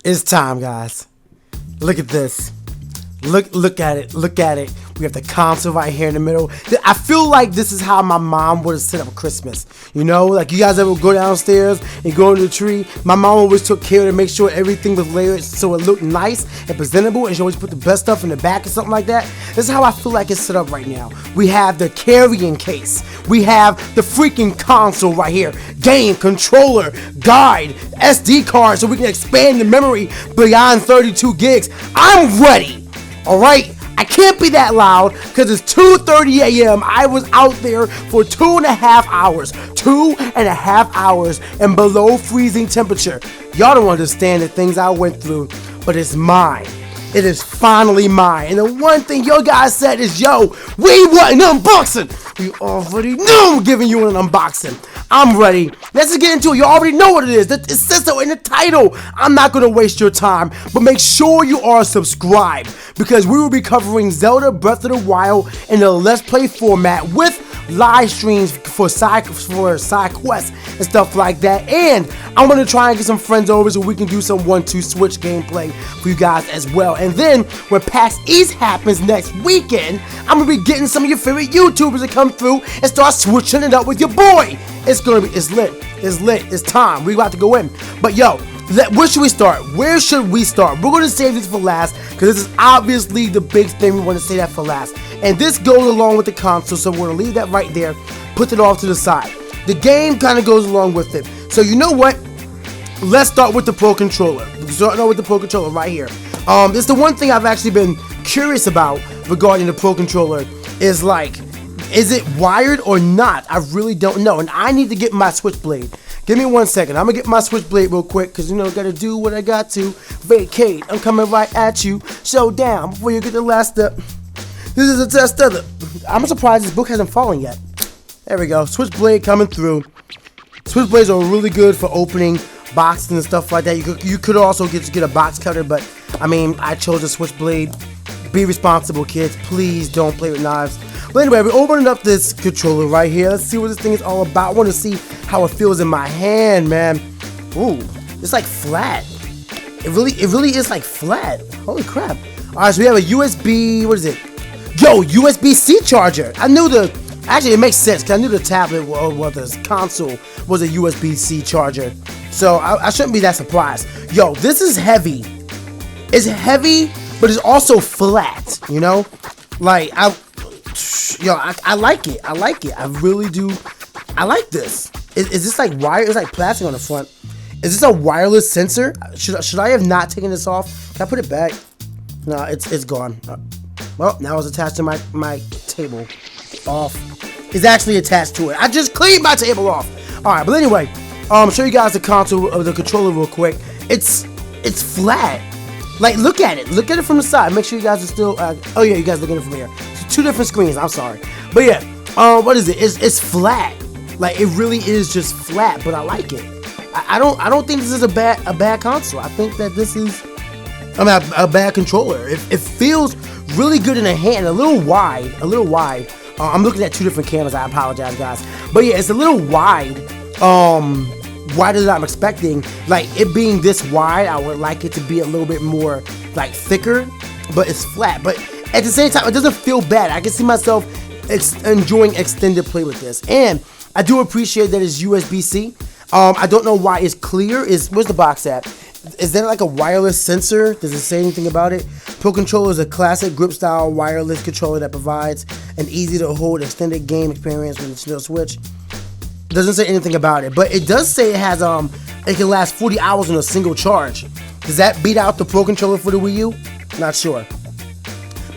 It's time, guys. Look at this. Look at it. Look at it. We have the console right here in the middle. I feel like this is how my mom would have set up Christmas. You know, like you guys ever go downstairs and go under the tree? My mom always took care to make sure everything was layered so it looked nice and presentable, and she always put the best stuff in the back or something like that. This is how I feel like it's set up right now. We have the carrying case. We have the freaking console right here. Game, controller, guide, SD card so we can expand the memory beyond 32 gigs. I'm ready. Alright? I can't be that loud because it's 2:30 a.m. I was out there for 2.5 hours. 2.5 hours and below freezing temperature. Y'all don't understand the things I went through, but it's mine. It is finally mine. And the one thing your guys said is, yo, we want an unboxing. We already knew I'm giving you an unboxing. I'm ready. Let's just get into it. You already know what it is. It says so in the title. I'm not going to waste your time, but make sure you are subscribed because we will be covering Zelda Breath of the Wild in the Let's Play format with live streams for side quests and stuff like that. And I'm going to try and get some friends over so we can do some 1-2 Switch gameplay for you guys as well. And then when PAX East happens next weekend, I'm going to be getting some of your favorite YouTubers to come through and start switching it up with your boy. It's lit. It's time. We about to go in. But yo, where should we start? Where should we start? We're going to save this for last because this is obviously the big thing. We want to say that for last. And this goes along with the console, so we're going to leave that right there, put it off to the side. The game kind of goes along with it. So you know what? Let's start with the Pro Controller. Starting with the Pro Controller right here. This is the one thing I've actually been curious about regarding the Pro Controller is like, is it wired or not? I really don't know. And I need to get my Switchblade. Give me 1 second. I'm going to get my Switchblade real quick because, you know, got to do what I got to. Vacate. I'm coming right at you. Slow down before you get the last step. This is a test of it. I'm surprised this book hasn't fallen yet. There we go. Switchblade coming through. Switchblades are really good for opening boxes and stuff like that. You could also get a box cutter, but I mean, I chose a Switchblade. Be responsible, kids. Please don't play with knives. But anyway, we're opening up this controller right here. Let's see what this thing is all about. I want to see how it feels in my hand, man. Ooh, it's like flat. It really is like flat. Holy crap. Alright, so we have a USB, what is it? Yo, USB-C charger. Actually, it makes sense because I knew the tablet or the console was a USB-C charger. So I shouldn't be that surprised. Yo, this is heavy. It's heavy, but it's also flat, you know? Like, I like it. I like it. I really do. I like this. Is this like wire? It's like plastic on the front. Is this a wireless sensor? Should I have not taken this off? Can I put it back? No, it's gone. Well, now it's attached to my table. Off. It's actually attached to it. I just cleaned my table off. All right, but anyway, show you guys the console of the controller real quick. It's flat. Like, look at it. Look at it from the side. Make sure you guys are still. Oh yeah, you guys looking at it from here. It's two different screens. I'm sorry, but yeah. What is it? It's flat. Like, it really is just flat, but I like it. I don't think this is a bad console. I think that this is a bad controller. It feels really good in the hand. A little wide. I'm looking at two different cameras. I apologize, guys. But yeah, it's a little wide. Wider than I'm expecting. Like, it being this wide, I would like it to be a little bit more like thicker, but it's flat. But at the same time, it doesn't feel bad. I can see myself enjoying extended play with this, and I do appreciate that it's USB-C. I don't know why it's clear. Where's the box at? Is there like a wireless sensor? Does it say anything about it? Pro Controller is a classic grip-style wireless controller that provides an easy-to-hold extended game experience with the Nintendo Switch. Doesn't say anything about it, but it does say it has it can last 40 hours on a single charge. Does that beat out the Pro Controller for the Wii U? Not sure.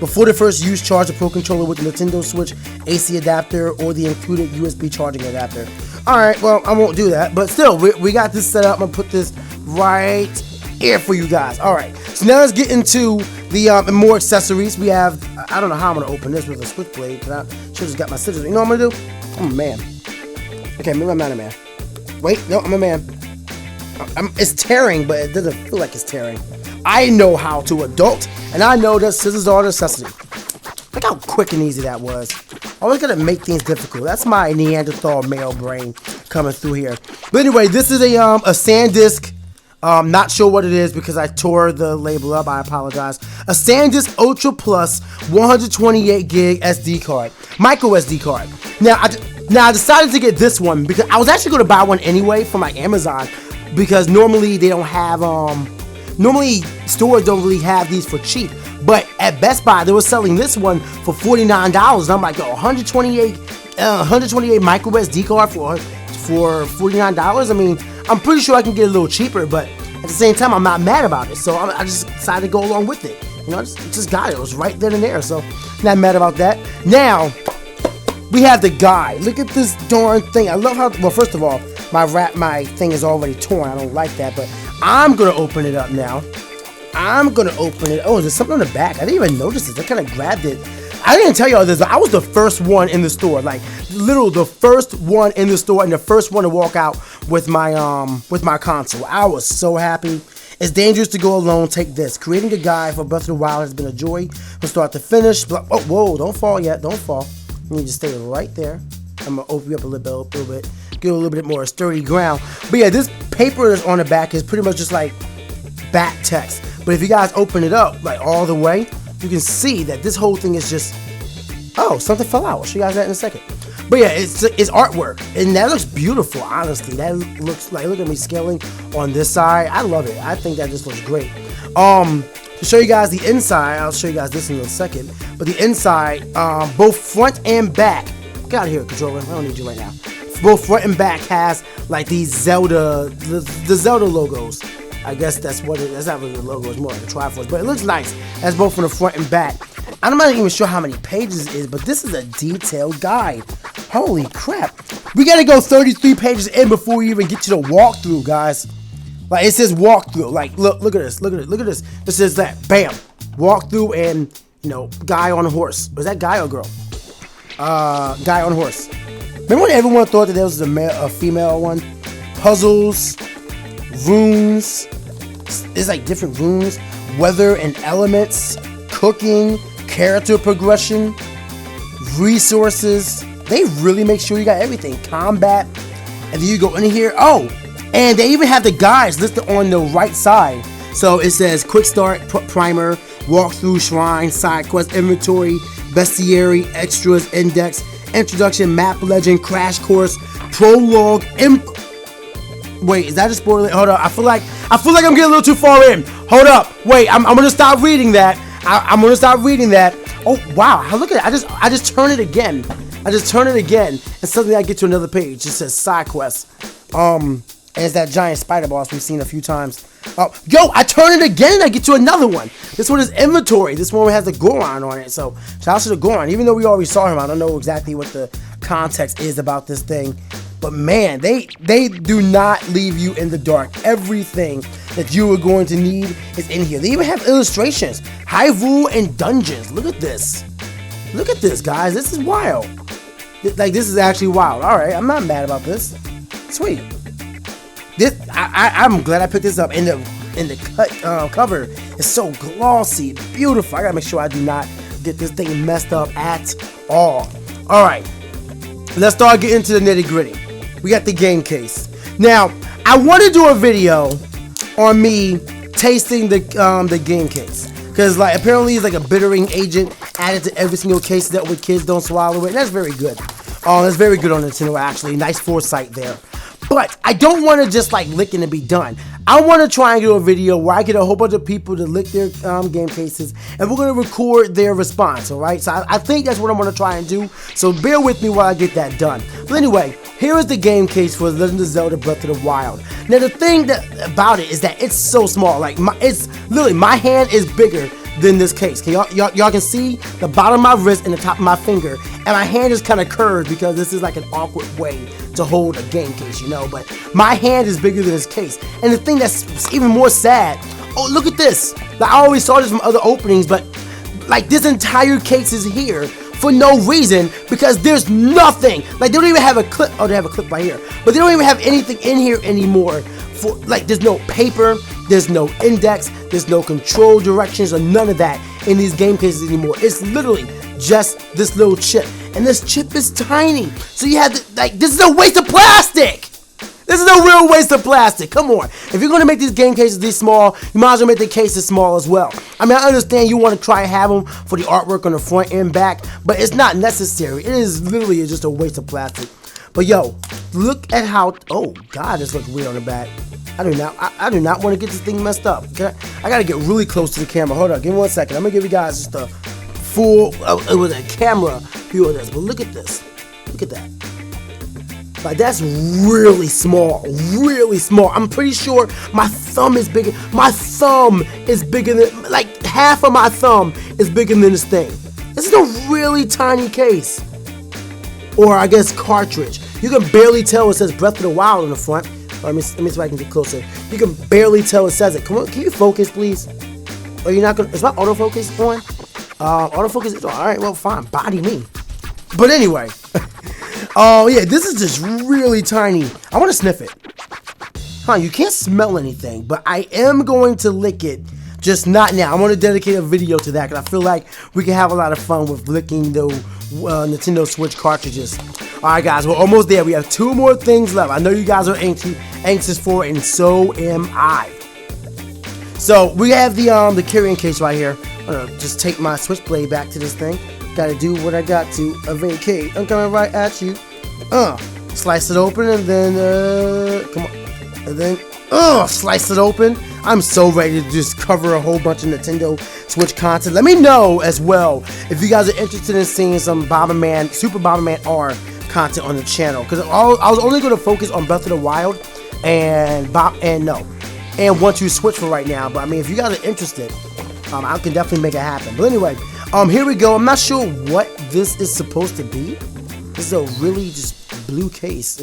Before the first use, charge the Pro Controller with the Nintendo Switch AC adapter or the included USB charging adapter. Alright, well, I won't do that, but still, we got this set up. I'm gonna put this right here for you guys. Alright, so now let's get into the more accessories. We have, I don't know how I'm gonna open this with a Switchblade, because I should just got my scissors. You know what I'm gonna do? I'm a man. Okay, maybe I'm not a man. Wait, no, I'm a man. It's tearing, but it doesn't feel like it's tearing. I know how to adult, and I know that scissors are a necessity. Look how quick and easy that was. Always gotta make things difficult. That's my Neanderthal male brain coming through here. But anyway, this is a SanDisk Not sure what it is because I tore the label up. I apologize. A SanDisk Ultra Plus 128 gig SD card, micro SD card. Now I decided to get this one because I was actually going to buy one anyway from like Amazon, because normally they don't have normally stores don't really have these for cheap. But at Best Buy they were selling this one for $49. And I'm like, yo, 128 micro SD card for $49. I mean, I'm pretty sure I can get a little cheaper, but at the same time, I'm not mad about it. So I just decided to go along with it. You know, I just got it. It was right then and there. So not mad about that. Now we have the guide. Look at this darn thing. I love how. Well, first of all, my thing is already torn. I don't like that, but I'm gonna open it up now. I'm gonna open it. Oh, there's something on the back. I didn't even notice this. I kind of grabbed it. I didn't tell y'all this, but I was the first one in the store. Like, literally the first one in the store and the first one to walk out with my console. I was so happy. It's dangerous to go alone. Take this. Creating a guide for Breath of the Wild has been a joy from start to finish. Oh, whoa, don't fall yet. Don't fall. You need to stay right there. I'm going to open you up a little bit. Get a little bit more sturdy ground. But yeah, this paper that's on the back is pretty much just like back text. But if you guys open it up like all the way, you can see that this whole thing is just, oh, something fell out. I'll show you guys that in a second. But yeah, it's artwork, and that looks beautiful, honestly. That looks like, look at me scaling on this side. I love it. I think that just looks great. To show you guys the inside, I'll show you guys this in a second. But the inside, both front and back, get out of here, controller. I don't need you right now. Both front and back has like these Zelda, the Zelda logos. I guess that's what it is. That's not really the logo, it's more like a Triforce, but it looks nice. That's both from the front and back. I'm not even sure how many pages it is, but this is a detailed guide. Holy crap. We gotta go 33 pages in before we even get to the walkthrough, guys. Like, it says walkthrough. Like, look at this, look at this. It says that, bam, walkthrough and, you know, guy on a horse. Was that guy or girl? Guy on a horse. Remember when everyone thought that there was a female one? Puzzles, runes, it's like different runes, weather and elements, cooking, character progression, resources. They really make sure you got everything. Combat, and then you go in here. Oh, and they even have the guides listed on the right side. So it says quick start, primer, walkthrough, shrine, side quest, inventory, bestiary, extras, index, introduction, map legend, crash course, prologue, wait, is that a spoiler? Hold up. I feel like I'm getting a little too far in. Hold up. Wait, I'm gonna stop reading that. I'm gonna stop reading that. Oh wow, look at it. I just turn it again. And suddenly I get to another page. It says side quest. And it's that giant spider boss we've seen a few times. Yo, I turn it again and I get to another one. This one is inventory. This one has the Goron on it. So shout out to the Goron. Even though we already saw him, I don't know exactly what the context is about this thing. But man, they do not leave you in the dark. Everything that you are going to need is in here. They even have illustrations. Hyrule and dungeons. Look at this. Look at this, guys. This is wild. Like, this is actually wild. All right, I'm not mad about this. Sweet. I'm glad I picked this up. And the cover is so glossy, beautiful. I gotta make sure I do not get this thing messed up at all. All right, let's start getting into the nitty gritty. We got the game case. Now, I want to do a video on me tasting the game case, because like apparently it's like a bittering agent added to every single case that way kids don't swallow it. And that's very good. That's very good on Nintendo, actually. Nice foresight there. But I don't want to just like lick it and be done. I want to try and do a video where I get a whole bunch of people to lick their game cases, and we're going to record their response, alright? So I think that's what I'm going to try and do. So bear with me while I get that done. But anyway, here is the game case for Legend of Zelda Breath of the Wild. Now the thing about it is that it's so small. Like, it's literally, my hand is bigger than this case. Okay, y'all can see the bottom of my wrist and the top of my finger, and my hand is kind of curved because this is like an awkward way to hold a game case, you know. But my hand is bigger than this case, and the thing that's even more sad, oh, look at this. Like, I always saw this from other openings, but like this entire case is here for no reason, because there's nothing. Like, they don't even have a clip. Oh, they have a clip right here, but they don't even have anything in here anymore. For like, there's no paper, there's no index, there's no control directions or none of that in these game cases anymore. It's literally just this little chip, and this chip is tiny. So you have to, like, this is a waste of plastic. This This is a real waste of plastic. Come on. If you're going to make these game cases this small, you might as well make the cases small as well. I mean, I understand you want to try and have them for the artwork on the front and back, but it's not necessary. It is literally just a waste of plastic. But yo, look at how, oh God, this looks weird on the back. I do not want to get this thing messed up. Okay? I got to get really close to the camera. Hold on, give me 1 second. I'm going to give you guys just a full, with a camera view of this. But look at this. Look at that. Like, that's really small, really small. I'm pretty sure my thumb is bigger. My thumb is bigger than, like, half of my thumb is bigger than this thing. This is a really tiny case. Or, I guess, cartridge. You can barely tell it says Breath of the Wild on the front. Let me see if I can get closer. You can barely tell it says it. Come on, can you focus, please? Or you're not gonna, is my autofocus on? Autofocus is on. Alright, well, fine. Body me. But anyway. Oh, yeah, this is just really tiny. I want to sniff it. Huh, you can't smell anything, but I am going to lick it, just not now. I'm going to dedicate a video to that, because I feel like we can have a lot of fun with licking the Nintendo Switch cartridges. Alright, guys, we're almost there. We have 2 more things left. I know you guys are anxious for it, and so am I. So, we have the carrying case right here. I'm going to just take my Switchblade back to this thing. Gotta do what I got to vacate. I'm coming right at you. Slice it open and then come on. And then slice it open. I'm so ready to just cover a whole bunch of Nintendo Switch content. Let me know as well if you guys are interested in seeing some Bomberman, Super Bomberman R content on the channel. Because I was only going to focus on Breath of the Wild and 1-2 Switch for right now. But I mean, if you guys are interested, I can definitely make it happen. But anyway. Here we go. I'm not sure what this is supposed to be. This is a really just blue case.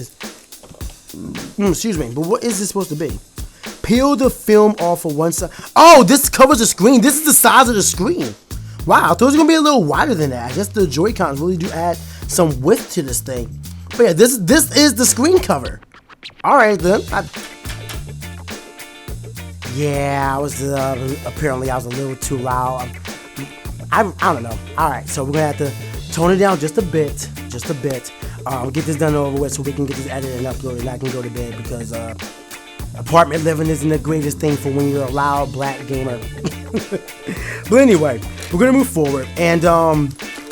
Excuse me, but what is this supposed to be? Peel the film off of one side. Oh, this covers the screen. This is the size of the screen. Wow, I thought it was gonna be a little wider than that. I guess the Joy-Cons really do add some width to this thing. But yeah, this is the screen cover. All right then. Yeah, I was apparently I was a little too loud. I don't know. Alright, so we're going to have to tone it down just a bit. Get this done over with so we can get this edited and uploaded and I can go to bed because apartment living isn't the greatest thing for when you're a loud black gamer. But anyway, we're going to move forward. And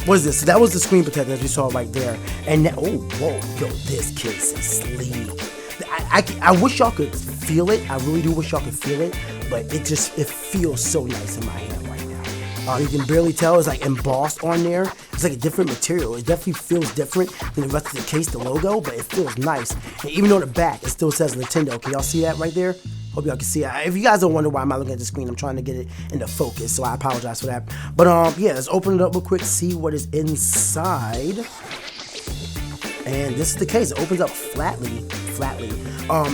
what is this? So that was the screen protector as we saw right there. And now, oh, whoa, yo, this case is sleek. I wish y'all could feel it. I really do wish y'all could feel it. But it feels so nice in my hand right now. You can barely tell it's like embossed on there. It's like a different material. It definitely feels different than the rest of the case, the logo, but it feels nice. And even on the back, it still says Nintendo. Can y'all see that right there? Hope y'all can see it. If you guys don't wonder why I'm not looking at the screen, I'm trying to get it into focus, so I apologize for that. But yeah, let's open it up real quick, see what is inside. And this is the case. It opens up flatly.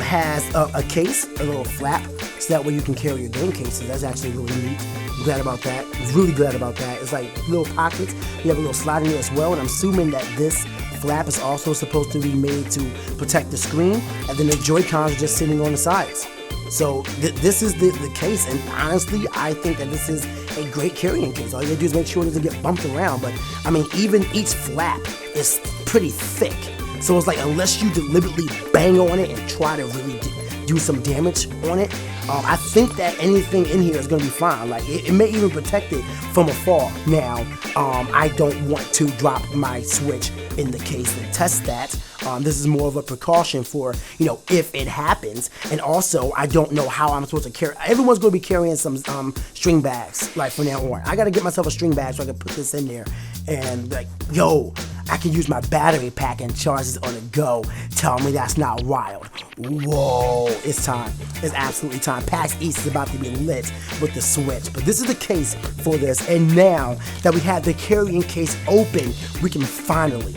Has a case, a little flap, so that way you can carry your game cases. That's actually really neat. I'm glad about that. Really glad about that. It's like little pockets. You have a little slide in there as well, and I'm assuming that this flap is also supposed to be made to protect the screen, and then the Joy-Cons are just sitting on the sides. So this is the case, and honestly, I think that this is a great carrying case. All you gotta do is make sure it doesn't get bumped around, but I mean, even each flap is pretty thick. So it's like, unless you deliberately bang on it and try to really do some damage on it, I think that anything in here is going to be fine. Like, it may even protect it from afar. Now, I don't want to drop my Switch in the case and test that. This is more of a precaution for, you know, if it happens. And also, I don't know how I'm supposed to carry. Everyone's going to be carrying some string bags, like, from now on. I got to get myself a string bag so I can put this in there. And, like, yo, I can use my battery pack and charge this on the go. Tell me that's not wild. Whoa, it's time. It's absolutely time. PAX East is about to be lit with the Switch. But this is the case for this. And now that we have the carrying case open, we can finally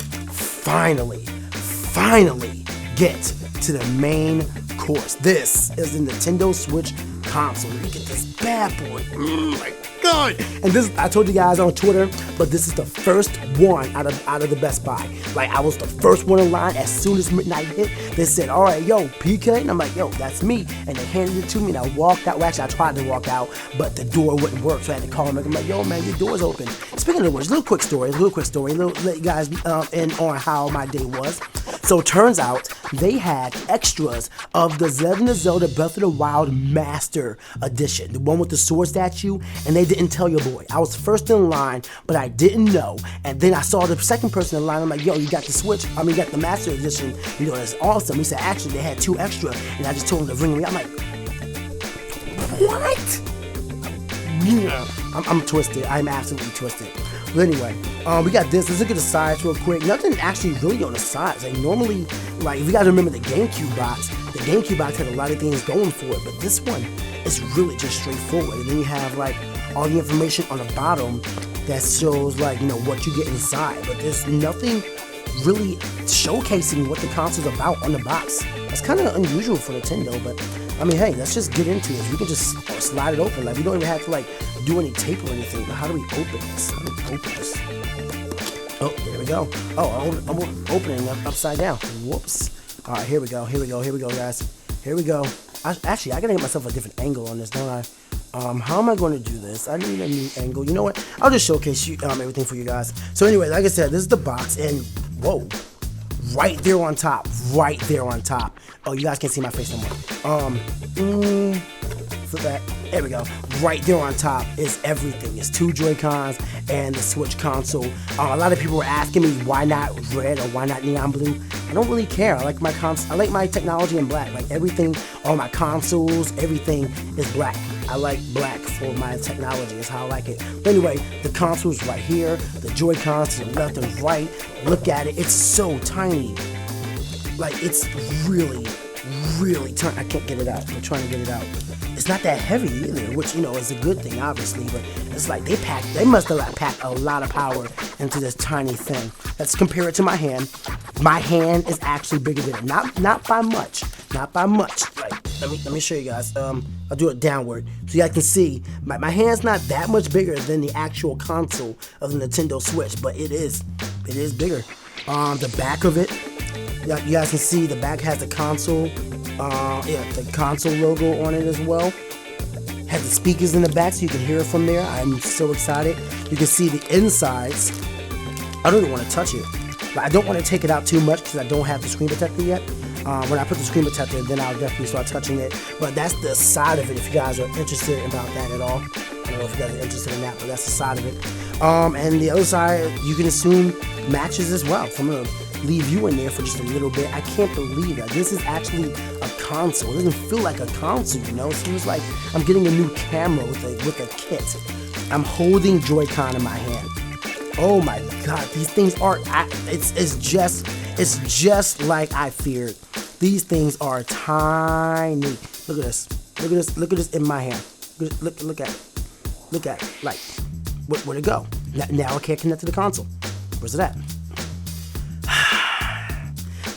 get to the main course. This is the Nintendo Switch console. Look at this bad boy. Oh my god. And this, I told you guys on Twitter, but this is the first one out of the Best Buy. Like, I was the first one in line. As soon as midnight hit, they said, all right, yo, PK. And I'm like, yo, that's me. And they handed it to me, and I walked out. Well, actually, I tried to walk out, but the door wouldn't work, so I had to call him. I'm like, yo, man, your door's open. Speaking of which, little quick story, let you guys in on how my day was. So it turns out they had extras of the Legend of Zelda Breath of the Wild Master Edition, the one with the sword statue, and they didn't tell your boy. I was first in line, but I didn't know. And then I saw the second person in line. I'm like, yo, you got the Switch? I mean, you got the Master Edition. You know, it's awesome. He said, actually, they had 2 extra, and I just told him to ring me. I'm like, what? Yeah. I'm twisted. I'm absolutely twisted. But anyway, we got this. Let's look at the sides real quick. Nothing actually really on the sides. Like normally, like if you guys remember the GameCube box had a lot of things going for it, but this one is really just straightforward. And then you have like all the information on the bottom that shows like, you know, what you get inside. But there's nothing really showcasing what the console's about on the box. That's kind of unusual for Nintendo, but I mean, hey, let's just get into it. We can just slide it open. Like we don't even have to like do any tape or anything. But how do we open this? How do we open this? Oh, there we go. Oh, I'm opening it upside down. Whoops. All right, here we go, guys. Here we go. I gotta get myself a different angle on this, don't I? How am I going to do this? I need a new angle. You know what? I'll just showcase you everything for you guys. So anyway, like I said, this is the box, and whoa, right there on top. Oh, you guys can't see my face no more. Flip that. There we go. Right there on top is everything. It's 2 Joy-Cons and the Switch console. A lot of people were asking me why not red or why not neon blue. I don't really care. I like my technology in black. Like everything, all my consoles, everything is black. I like black for my technology. Is how I like it. But anyway, the console's right here. The Joy-Cons to the left and right. Look at it. It's so tiny. Like it's really tiny. I can't get it out. I'm trying to get it out. It's not that heavy either, which, you know, is a good thing, obviously, but it's like they must have packed a lot of power into this tiny thing. Let's compare it to my hand. My hand is actually bigger than it. Not by much. Like, let me show you guys. I'll do it downward so you guys can see. My hand's not that much bigger than the actual console of the Nintendo Switch, but it is bigger. The back of it, you guys can see the back has the console. The console logo on it as well. Has the speakers in the back so you can hear it from there. I'm so excited. You can see the insides. I don't even want to touch it. But I don't want to take it out too much because I don't have the screen protector yet. When I put the screen protector, then I'll definitely start touching it. But that's the side of it if you guys are interested about that at all. I don't know if you guys are interested in that, but that's the side of it. And the other side, you can assume matches as well. So I'm going to leave you in there for just a little bit. I can't believe that. This is actually a console. It doesn't feel like a console, you know? It feels like I'm getting a new camera with a kit. I'm holding Joy-Con in my hand. Oh my god, these things are, it's just like I feared. These things are tiny. Look at this in my hand. Look at it. Like, where'd it go? Now I can't connect to the console. Where's it at?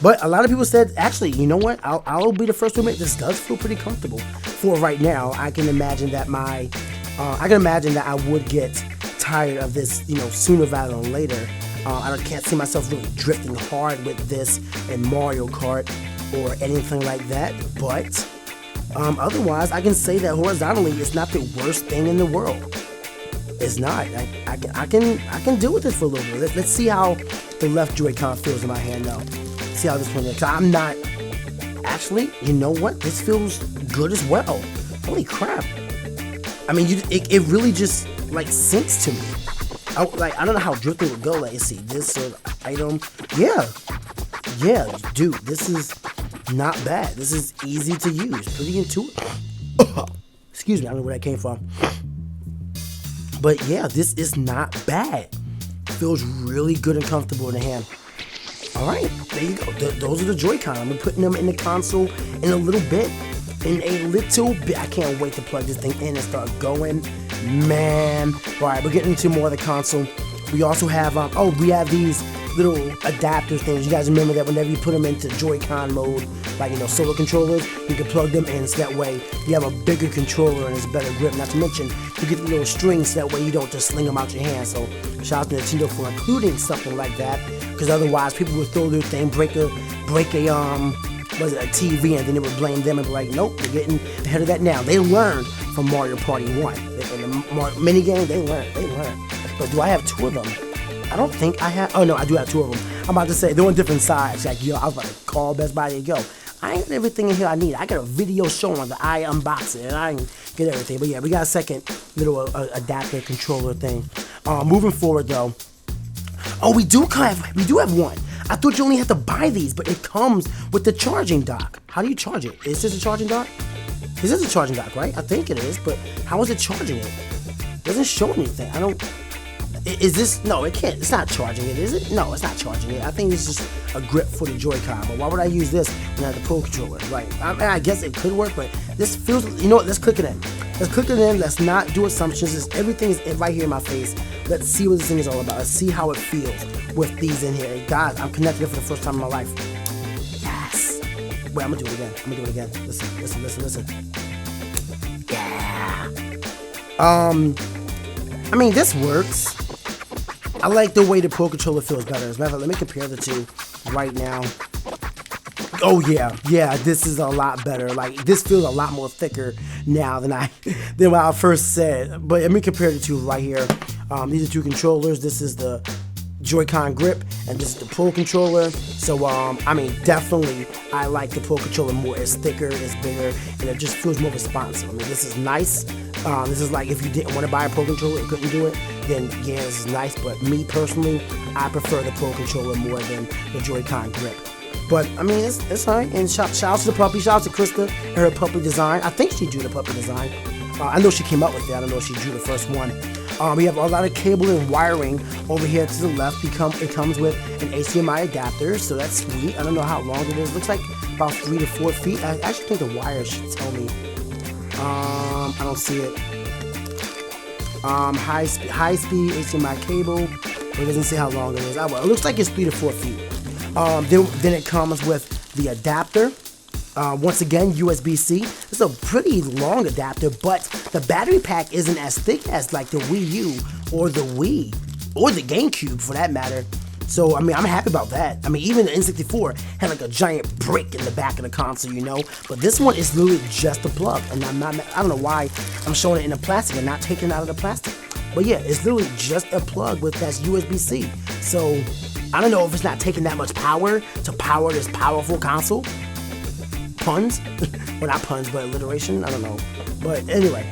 But a lot of people said, actually, you know what? I'll be the first to admit this does feel pretty comfortable for right now. I can imagine that I would get tired of this, you know, sooner rather than later. I can't see myself really drifting hard with this in Mario Kart or anything like that. But otherwise, I can say that horizontally, it's not the worst thing in the world. It's not. I can deal with this for a little bit. Let's see how the left Joy-Con feels in my hand now. See how this one looks. I'm not. Actually, you know what? This feels good as well. Holy crap! I mean, it really just like sinks to me. I don't know how drifting would go. Like, let's see this item. Yeah, dude. This is not bad. This is easy to use. Pretty intuitive. Excuse me. I don't know where that came from. But yeah, this is not bad. Feels really good and comfortable in the hand. Alright, there you go. Those are the Joy-Con. I'm putting them in the console in a little bit. I can't wait to plug this thing in and start going. Man. Alright, we're getting into more of the console. We also have, we have these little adapter things. You guys remember that whenever you put them into Joy-Con mode, like, you know, solo controllers, you can plug them in so that way you have a bigger controller and it's better grip. Not to mention, you get the little strings so that way you don't just sling them out your hand. So shout out to Nintendo for including something like that, because otherwise people would throw their thing, break a TV, and then they would blame them and be like, nope, we're getting ahead of that now. They learned from Mario Party 1. In the mini game, they learned. But do I have 2 of them? I don't think I have. Oh no, I do have 2 of them. I'm about to say they're on different sides. Like, yo, I was about to call Best Buy and go. I ain't got everything in here I need. I got a video showing the I unbox it, and I ain't get everything. But yeah, we got a second little adapter controller thing. Moving forward though. Oh, we do have one. I thought you only had to buy these, but it comes with the charging dock. How do you charge it? Is this a charging dock? This is a charging dock, right? I think it is, but how is it charging it? It doesn't show anything. I don't. Is this? No, it can't. It's not charging it, is it? No, it's not charging it. I think it's just a grip for the Joy-Con. But why would I use this when I have the Pro Controller? Right. I mean, I guess it could work, but this feels. You know what? Let's click it in. Let's click it in. Let's not do assumptions. Everything is right here in my face. Let's see what this thing is all about. Let's see how it feels with these in here. Guys, I'm connected for the first time in my life. Yes. Wait, I'm gonna do it again. Listen. Yeah. I mean, this works. I like the way the Pro Controller feels better. As a matter of fact, let me compare the two right now. Oh yeah, this is a lot better. Like, this feels a lot more thicker now than what I first said. But let me compare the two right here. These are 2 controllers. This is the Joy-Con grip, and this is the Pro Controller. So I mean, definitely I like the Pro Controller more. It's thicker, it's bigger, and it just feels more responsive. I mean, this is nice. This is like if you didn't want to buy a Pro Controller and couldn't do it, then yeah, this is nice. But me personally, I prefer the Pro Controller more than the Joy-Con grip. But I mean, it's alright. And shout out to the puppy. Shout out to Krista and her puppy design. I think she drew the puppy design. I know she came up with it. I don't know if she drew the first one. We have a lot of cable and wiring over here to the left. It comes with an HDMI adapter, so that's sweet. I don't know how long it is. Looks like about 3 to 4 feet. I actually think the wire should tell me. I don't see it. High speed HDMI cable. It doesn't say how long it is. It looks like it's 3 to 4 feet. Then it comes with the adapter. Once again, USB-C. It's a pretty long adapter, but the battery pack isn't as thick as like the Wii U or the Wii or the GameCube for that matter. So, I mean, I'm happy about that. I mean, even the N64 had like a giant brick in the back of the console, you know? But this one is literally just a plug. And I don't know why I'm showing it in the plastic and not taking it out of the plastic. But yeah, it's literally just a plug with that's USB-C. So, I don't know if it's not taking that much power to power this powerful console. Puns? Well, not puns, but alliteration. I don't know. But anyway.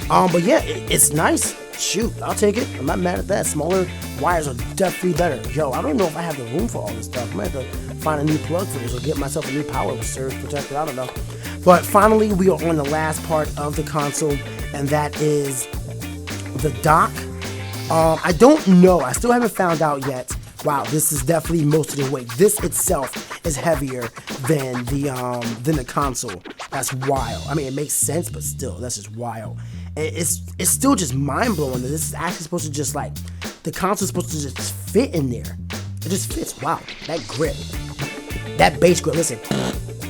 But yeah, it's nice. Shoot, I'll take it. I'm not mad at that. Smaller wires are definitely better. Yo, I don't know if I have the room for all this stuff. I might have to find a new plug for this or get myself a new power surge protector. I don't know. But finally, we are on the last part of the console, and that is the dock. I don't know. I still haven't found out yet. Wow, this is definitely most of the weight. This itself is heavier than the console. That's wild. I mean, it makes sense, but still, that's just wild. It's still just mind blowing that this is actually supposed to just like the console's supposed to just fit in there. It just fits. Wow, that grip, that base grip. Listen,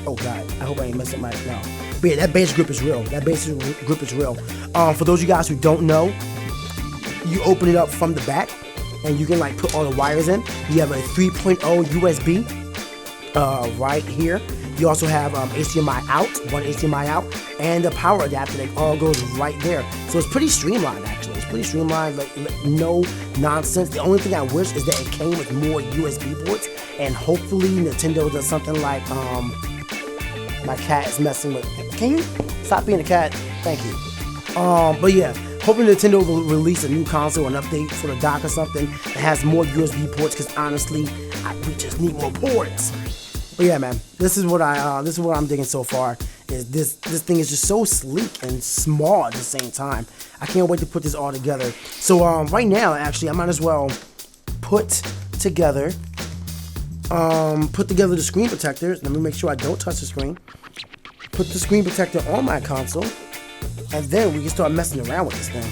oh god, I hope I ain't messing my no. But yeah, that base grip is real. That base grip is real. For those of you guys who don't know, you open it up from the back, and you can like put all the wires in. You have a 3.0 USB right here. You also have HDMI out, one HDMI out, and a power adapter that all goes right there. So it's pretty streamlined actually. It's pretty streamlined, like no nonsense. The only thing I wish is that it came with more USB ports, and hopefully Nintendo does something like my cat is messing with. Can you stop being a cat? Thank you. But yeah. Hoping Nintendo will release a new console, an update for the dock or something that has more USB ports. Because honestly, we just need more ports. But yeah, man, this is what I'm digging so far. Is this thing is just so sleek and small at the same time. I can't wait to put this all together. So right now, actually, I might as well put together the screen protector. Let me make sure I don't touch the screen. Put the screen protector on my console. And then we can start messing around with this thing.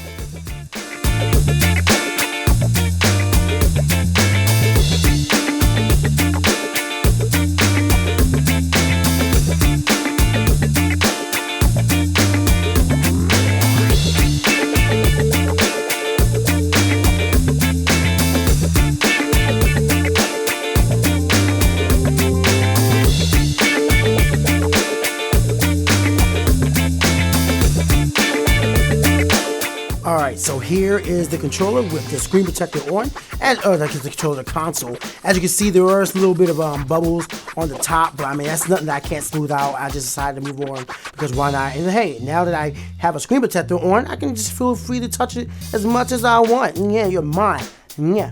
So here is the controller with the screen protector on, and that is the controller console. As you can see, there are a little bit of bubbles on the top, but I mean that's nothing that I can't smooth out. I just decided to move on because why not? And hey, now that I have a screen protector on, I can just feel free to touch it as much as I want. And yeah, you're mine. Yeah.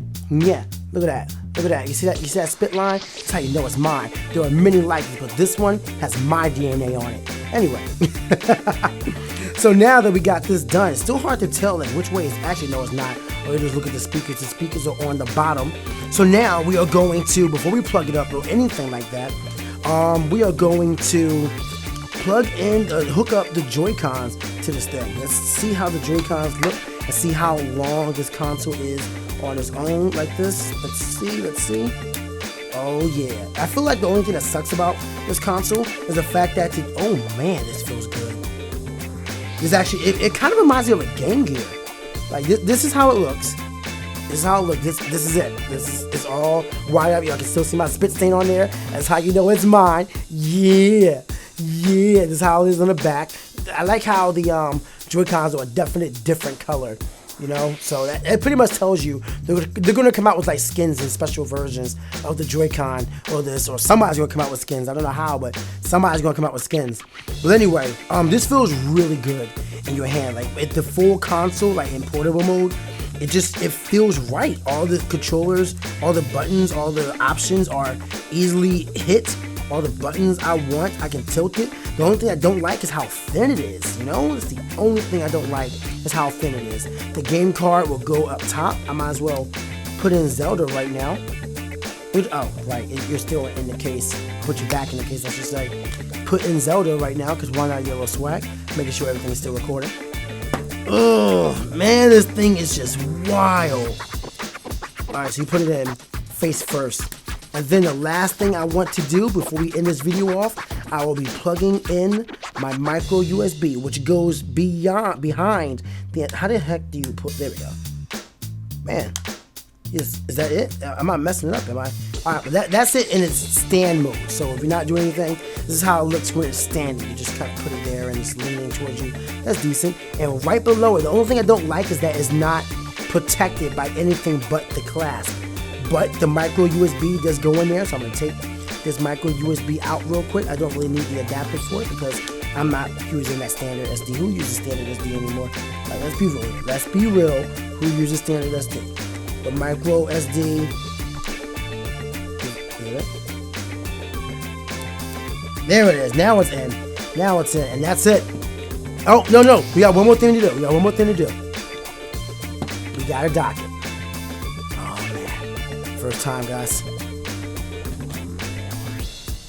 Look at that. Look at that. You see that? You see that spit line? That's how you know it's mine. There are many like it, but this one has my DNA on it. Anyway. So now that we got this done, it's still hard to tell like which way it's actually. No, it's not. Or you just look at the speakers. The speakers are on the bottom. So now we are going to, before we plug it up or anything like that, we are going to plug in, hook up the Joy-Cons to this thing. Let's see how the Joy-Cons look and see how long this console is on its own like this. Let's see. Oh yeah. I feel like the only thing that sucks about this console is the fact that oh man, this feels good. This actually, it kind of reminds me of a Game Gear. Like this is how it looks. This is how it looks. This is it. It's all wired up. Y'all can still see my spit stain on there. That's how you know it's mine. Yeah. This is how it is on the back. I like how the Joy-Cons are a definite different color. You know, so that it pretty much tells you they're gonna come out with like skins and special versions of the Joy-Con or this, or somebody's gonna come out with skins. I don't know how, but somebody's gonna come out with skins. But anyway, this feels really good in your hand. Like at the full console, like in portable mode, it feels right. All the controllers, all the buttons, all the options are easily hit. All the buttons I want, I can tilt it. The only thing I don't like is how thin it is, you know? It's the only thing I don't like is how thin it is. The game card will go up top. I might as well put in Zelda right now. Oh, right, you're still in the case. Put you back in the case, I should say. Put in Zelda right now, because why not get a little swag? Making sure everything is still recording. Oh, man, this thing is just wild. Alright, so you put it in face first. And then the last thing I want to do before we end this video off, I will be plugging in my micro USB, which goes behind the, how the heck do you put, there we go. Man, is that it? Am I messing it up? Am I? Alright, that's it in its stand mode. So if you're not doing anything, this is how it looks when it's standing. You just kind of put it there and it's leaning towards you. That's decent. And right below it, the only thing I don't like is that it's not protected by anything but the clasp. But the micro USB does go in there, so I'm going to take this micro USB out real quick. I don't really need the adapter for it because I'm not using that standard SD. Who uses standard SD anymore? Let's be real here. Let's be real. Who uses standard SD? The micro SD. There it is. Now it's in. Now it's in. And that's it. Oh, no. We got one more thing to do. We got to dock it. First time, guys.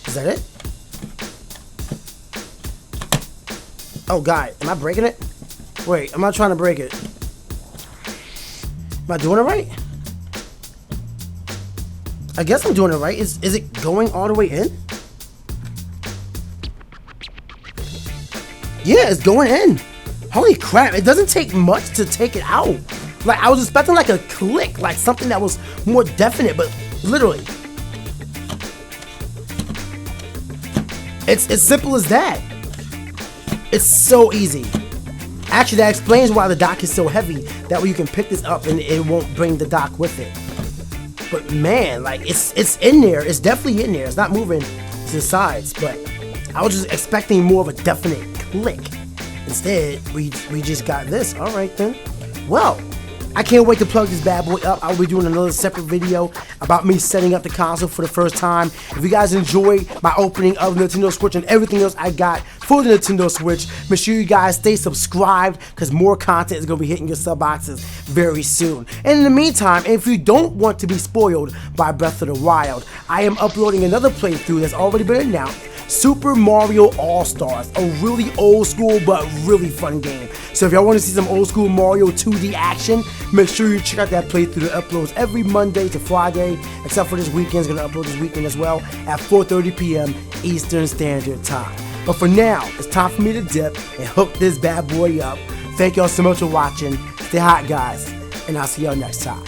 Is that it? Oh, God. Am I breaking it? Wait, I'm not trying to break it. Am I doing it right? I guess I'm doing it right. Is it going all the way in? Yeah, it's going in. Holy crap. It doesn't take much to take it out. Like, I was expecting like a click, like something that was more definite, but literally, it's as simple as that. It's so easy. Actually, that explains why the dock is so heavy. That way you can pick this up and it won't bring the dock with it. But man, like it's in there. It's definitely in there. It's not moving to the sides, but I was just expecting more of a definite click. Instead, we just got this. All right then. Well, I can't wait to plug this bad boy up. I'll be doing another separate video about me setting up the console for the first time. If you guys enjoyed my opening of Nintendo Switch and everything else I got for the Nintendo Switch, make sure you guys stay subscribed because more content is going to be hitting your sub boxes very soon. And in the meantime, if you don't want to be spoiled by Breath of the Wild, I am uploading another playthrough that's already been announced. Super Mario All-Stars, a really old school but really fun game. So if y'all want to see some old school Mario 2D action, make sure you check out that playthrough that uploads every Monday to Friday, except for this weekend. It's going to upload this weekend as well at 4:30 p.m. Eastern Standard Time. But for now, it's time for me to dip and hook this bad boy up. Thank y'all so much for watching. Stay hot, guys, and I'll see y'all next time.